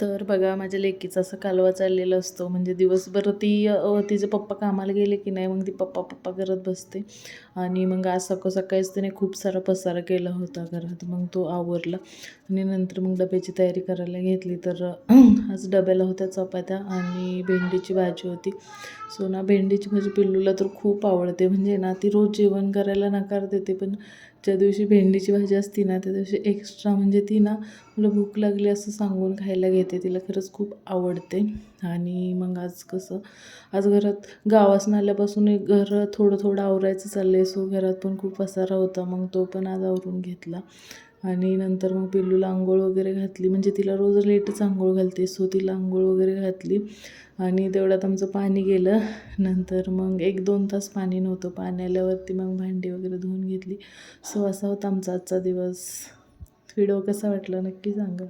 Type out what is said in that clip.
तर बघा माझ्या लेकीचा असा कालवा चाललेला असतो. म्हणजे दिवसभर तिचे पप्पा कामाला गेले की नाही मग ती पप्पा पप्पा करत बसते. आणि मग आज सकाळीच तिने खूप सारा पसारा केला होता घरात. मग तो आवरला आणि नंतर मग डब्याची तयारी करायला घेतली. तर आज डब्याला होत्या चपात्या आणि भेंडीची भाजी होती. सो ना भेंडीची भाजी पिल्लूला तर खूप आवडते. म्हणजे ना ती रोज जेवण करायला नकार देते, पण ज्या दिवशी भेंडीची भाजी असती ना त्या दिवशी एक्स्ट्रा म्हणजे ती ना मला भूक लागली असं सांगून खायला घेते. तिला खरंच खूप आवडते. आणि मग आज घरात गावासून आल्यापासून एक घर थोडं थोडं आवरायचं चाललं आहे. सो घरात पण खूप पसारा होता, मग तो पण आज आवरून घेतला. आणि नंतर मग पिल्लूला आंघोळ वगैरे घातली. म्हणजे तिला रोज लेटच आंघोळ घालते, सो तिला आंघोळ वगैरे घातली. आणि तेवढ्यात आमचं पाणी गेलं. नंतर मग 1-2 तास पाणी नव्हतं. पाणी आल्यावरती मग भांडी वगैरे धुवून घेतली. सो असा होता आमचा आजचा दिवस. व्हिडिओ कसा वाटला नक्की सांगा.